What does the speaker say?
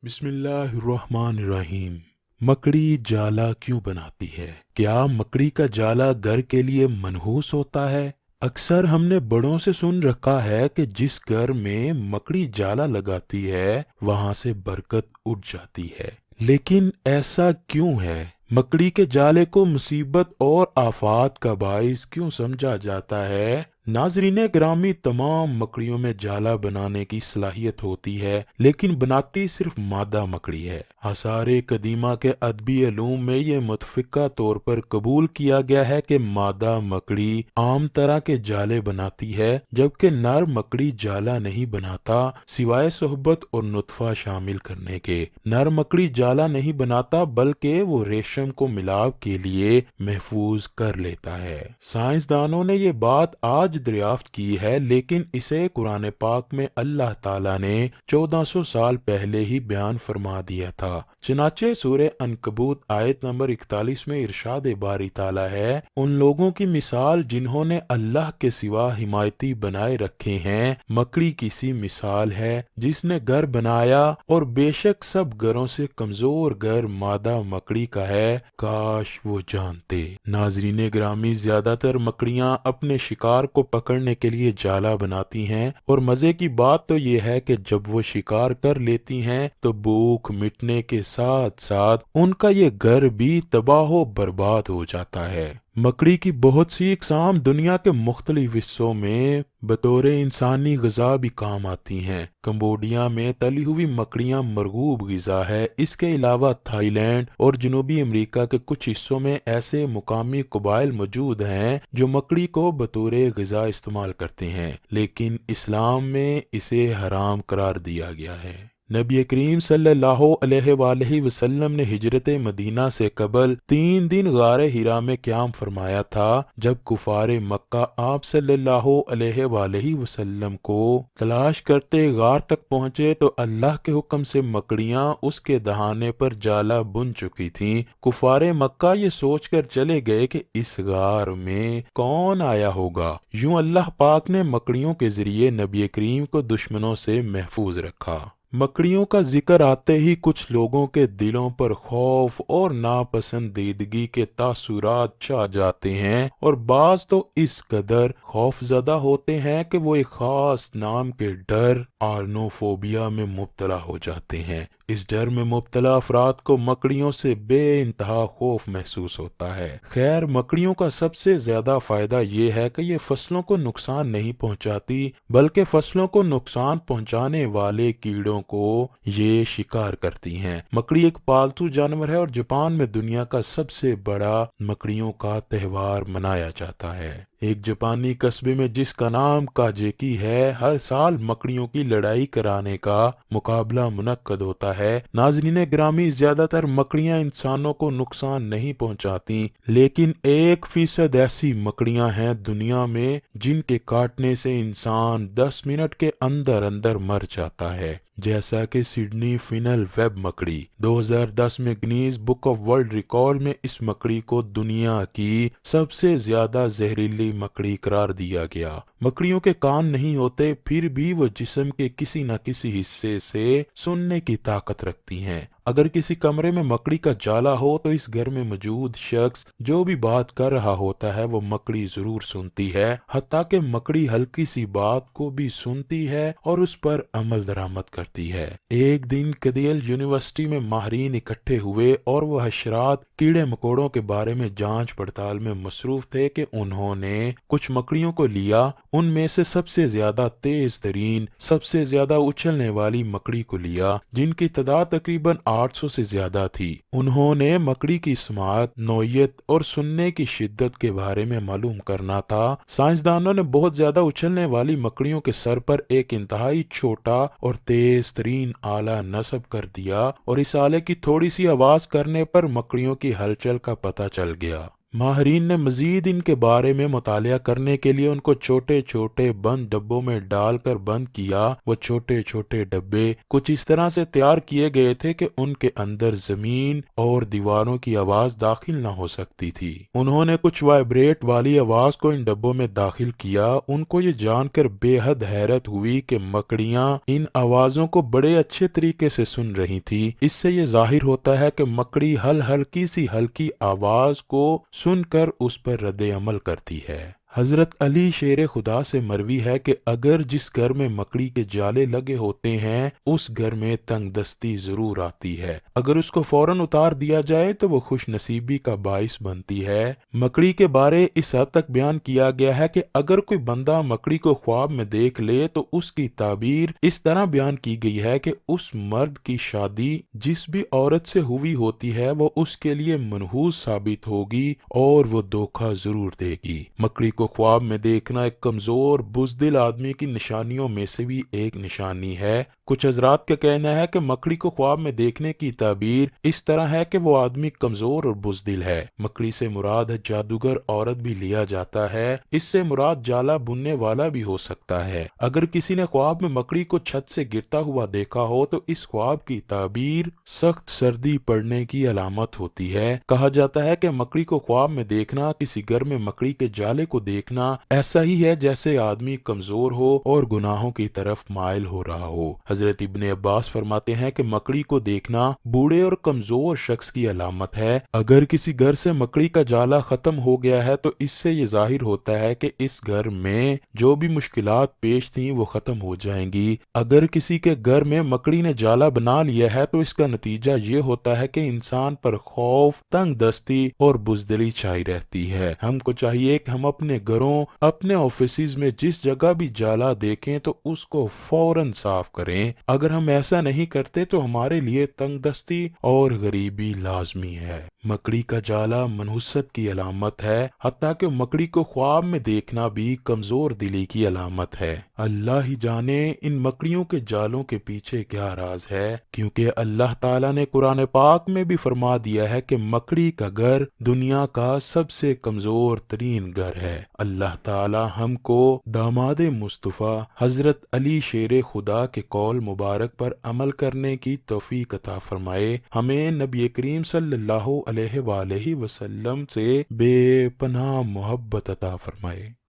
بسم اللہ الرحمن الرحیم۔ مکڑی جالا کیوں بناتی ہے؟ کیا مکڑی کا جالا گھر کے لیے منحوس ہوتا ہے؟ اکثر ہم نے بڑوں سے سن رکھا ہے کہ جس گھر میں مکڑی جالا لگاتی ہے وہاں سے برکت اٹھ جاتی ہے۔ لیکن ایسا کیوں ہے؟ مکڑی کے جالے کو مصیبت اور آفات کا باعث کیوں سمجھا جاتا ہے؟ ناظرین گرامی، تمام مکڑیوں میں جالا بنانے کی صلاحیت ہوتی ہے، لیکن بناتی صرف مادہ مکڑی ہے۔ آثار قدیمہ کے ادبی علوم میں یہ متفقہ طور پر قبول کیا گیا ہے کہ مادہ مکڑی عام طرح کے جالے بناتی ہے، جبکہ نر مکڑی جالا نہیں بناتا سوائے صحبت اور نطفہ شامل کرنے کے۔ نر مکڑی جالا نہیں بناتا بلکہ وہ ریشم کو ملاپ کے لیے محفوظ کر لیتا ہے۔ سائنسدانوں نے یہ بات آج دریافت کی ہے، لیکن اسے قرآن پاک میں اللہ تعالیٰ نے 1400 سال پہلے ہی بیان فرما دیا تھا۔ چنانچہ سورہ عنکبوت آیت نمبر 41 میں ارشاد باری تعالیٰ ہے، ان لوگوں کی مثال جنہوں نے اللہ کے سوا حمایتی بنائے رکھے ہیں، مکڑی کی سی مثال ہے جس نے گھر بنایا، اور بے شک سب گھروں سے کمزور گھر مادہ مکڑی کا ہے، کاش وہ جانتے۔ ناظرین گرامی، زیادہ تر مکڑیاں اپنے شکار کو پکڑنے کے لیے جالا بناتی ہیں، اور مزے کی بات تو یہ ہے کہ جب وہ شکار کر لیتی ہیں تو بھوک مٹنے کے ساتھ ساتھ ان کا یہ گھر بھی تباہ و برباد ہو جاتا ہے۔ مکڑی کی بہت سی اقسام دنیا کے مختلف حصوں میں بطور انسانی غذا بھی کام آتی ہیں۔ کمبوڈیا میں تلی ہوئی مکڑیاں مرغوب غذا ہے۔ اس کے علاوہ تھائی لینڈ اور جنوبی امریکہ کے کچھ حصوں میں ایسے مقامی قبائل موجود ہیں جو مکڑی کو بطور غذا استعمال کرتے ہیں، لیکن اسلام میں اسے حرام قرار دیا گیا ہے۔ نبی کریم صلی اللہ علیہ وآلہ وسلم نے ہجرت مدینہ سے قبل 3 دن غار حرا میں قیام فرمایا تھا۔ جب کفار مکہ آپ صلی اللہ علیہ وآلہ وسلم کو تلاش کرتے غار تک پہنچے تو اللہ کے حکم سے مکڑیاں اس کے دہانے پر جالا بن چکی تھیں۔ کفار مکہ یہ سوچ کر چلے گئے کہ اس غار میں کون آیا ہوگا۔ یوں اللہ پاک نے مکڑیوں کے ذریعے نبی کریم کو دشمنوں سے محفوظ رکھا۔ مکڑیوں کا ذکر آتے ہی کچھ لوگوں کے دلوں پر خوف اور ناپسندیدگی کے تاثرات چھا جاتے ہیں، اور بعض تو اس قدر خوف زدہ ہوتے ہیں کہ وہ ایک خاص نام کے ڈر آرنوفوبیا میں مبتلا ہو جاتے ہیں۔ اس ڈر میں مبتلا افراد کو مکڑیوں سے بے انتہا خوف محسوس ہوتا ہے۔ خیر، مکڑیوں کا سب سے زیادہ فائدہ یہ ہے کہ یہ فصلوں کو نقصان نہیں پہنچاتی، بلکہ فصلوں کو نقصان پہنچانے والے کیڑوں کو یہ شکار کرتی ہیں۔ مکڑی ایک پالتو جانور ہے، اور جاپان میں دنیا کا سب سے بڑا مکڑیوں کا تہوار منایا جاتا ہے۔ ایک جاپانی قصبے میں جس کا نام کاجیکی ہے، ہر سال مکڑیوں کی لڑائی کرانے کا مقابلہ منعقد ہوتا ہے۔ ناظرین گرامی، زیادہ تر مکڑیاں انسانوں کو نقصان نہیں پہنچاتی، لیکن 1% ایسی مکڑیاں ہیں دنیا میں جن کے کاٹنے سے انسان 10 منٹ کے اندر اندر مر جاتا ہے، جیسا کہ سڈنی فینل ویب مکڑی۔ 2010 میں Guinness book of world record میں اس مکڑی کو دنیا کی سب سے زیادہ زہریلی مکڑی قرار دیا گیا۔ مکڑیوں کے کان نہیں ہوتے، پھر بھی وہ جسم کے کسی نہ کسی حصے سے سننے کی طاقت رکھتی ہیں۔ اگر کسی کمرے میں مکڑی کا جالا ہو تو اس گھر میں موجود شخص جو بھی بات کر رہا ہوتا ہے وہ مکڑی ضرور سنتی ہے، حتیٰ کہ مکڑی ہلکی سی بات کو بھی سنتی ہے اور اس پر عمل درآمد کرتی ہے۔ ایک دن کیدیل یونیورسٹی میں ماہرین اکٹھے ہوئے اور وہ حشرات، کیڑے مکوڑوں کے بارے میں جانچ پڑتال میں مصروف تھے کہ انہوں نے کچھ مکڑیوں کو لیا۔ ان میں سے سب سے زیادہ تیز ترین، سب سے زیادہ اچھلنے والی مکڑی کو لیا، جن کی تعداد تقریباً 800 سے زیادہ تھی۔ انہوں نے مکڑی کی سماعت، نوعیت اور سننے کی شدت کے بارے میں معلوم کرنا تھا۔ سائنسدانوں نے بہت زیادہ اچھلنے والی مکڑیوں کے سر پر ایک انتہائی چھوٹا اور تیز ترین آلہ نصب کر دیا، اور اس آلے کی تھوڑی سی آواز کرنے پر مکڑیوں کی ہلچل کا پتہ چل گیا۔ ماہرین نے مزید ان کے بارے میں مطالعہ کرنے کے لیے ان کو چھوٹے چھوٹے بند ڈبوں میں ڈال کر بند کیا۔ وہ چھوٹے چھوٹے ڈبے کچھ اس طرح سے تیار کیے گئے تھے کہ ان کے اندر زمین اور دیواروں کی آواز داخل نہ ہو سکتی تھی۔ انہوں نے کچھ وائبریٹ والی آواز کو ان ڈبوں میں داخل کیا۔ ان کو یہ جان کر بے حد حیرت ہوئی کہ مکڑیاں ان آوازوں کو بڑے اچھے طریقے سے سن رہی تھی۔ اس سے یہ ظاہر ہوتا ہے کہ مکڑی ہلکی سی ہلکی آواز کو سن کر اس پر رد عمل کرتی ہے۔ حضرت علی شیر خدا سے مروی ہے کہ اگر جس گھر میں مکڑی کے جالے لگے ہوتے ہیں اس گھر میں تنگ دستی ضرور آتی ہے، اگر اس کو فوراً اتار دیا جائے تو وہ خوش نصیبی کا باعث بنتی ہے۔ مکڑی کے بارے اس حد تک بیان کیا گیا ہے کہ اگر کوئی بندہ مکڑی کو خواب میں دیکھ لے تو اس کی تعبیر اس طرح بیان کی گئی ہے کہ اس مرد کی شادی جس بھی عورت سے ہوئی ہوتی ہے وہ اس کے لیے منحوس ثابت ہوگی اور وہ دھوکہ ضرور دے گی۔ مکڑی کو خواب میں دیکھنا ایک کمزور بزدل آدمی کی نشانیوں میں سے بھی ایک نشانی ہے۔ کچھ حضرات کا کہنا ہے کہ مکڑی کو خواب میں دیکھنے کی تعبیر اس طرح ہے کہ وہ آدمی کمزور اور بزدل ہے۔ مکڑی سے مراد جادوگر عورت بھی لیا جاتا ہے، اس سے مراد جالا بننے والا بھی ہو سکتا ہے۔ اگر کسی نے خواب میں مکڑی کو چھت سے گرتا ہوا دیکھا ہو تو اس خواب کی تعبیر سخت سردی پڑنے کی علامت ہوتی ہے۔ کہا جاتا ہے کہ مکڑی کو خواب میں دیکھنا، کسی گھر میں مکڑی کے جالے کو دیکھنا ایسا ہی ہے جیسے آدمی کمزور ہو اور گناہوں کی طرف مائل ہو رہا ہو۔ حضرت ابن عباس فرماتے ہیں کہ مکڑی کو دیکھنا بوڑھے اور کمزور شخص کی علامت ہے۔ اگر کسی گھر سے مکڑی کا جالا ختم ہو گیا ہے تو اس سے یہ ظاہر ہوتا ہے کہ اس گھر میں جو بھی مشکلات پیش تھیں وہ ختم ہو جائیں گی۔ اگر کسی کے گھر میں مکڑی نے جالا بنا لیا ہے تو اس کا نتیجہ یہ ہوتا ہے کہ انسان پر خوف، تنگ دستی اور بزدلی چھائی رہتی ہے۔ ہم کو چاہیے کہ ہم اپنے گھروں، اپنے آفیسز میں جس جگہ بھی جالا دیکھیں تو اس کو فوراً صاف کریں۔ اگر ہم ایسا نہیں کرتے تو ہمارے لیے تنگ دستی اور غریبی لازمی ہے۔ مکڑی کا جالا منحوست کی علامت ہے، حتیٰ کہ مکڑی کو خواب میں دیکھنا بھی کمزور دلی کی علامت ہے۔ اللہ ہی جانے ان مکڑیوں کے جالوں کے پیچھے کیا راز ہے، کیونکہ اللہ تعالیٰ نے قرآن پاک میں بھی فرما دیا ہے کہ مکڑی کا گھر دنیا کا سب سے کمزور ترین گھر ہے۔ اللہ تعالیٰ ہم کو داماد مصطفیٰ حضرت علی شیر خدا کے قول مبارک پر عمل کرنے کی توفیق عطا فرمائے، ہمیں نبی کریم صلی اللہ علیہ وآلہ وسلم سے بے پناہ محبت عطا فرمائے۔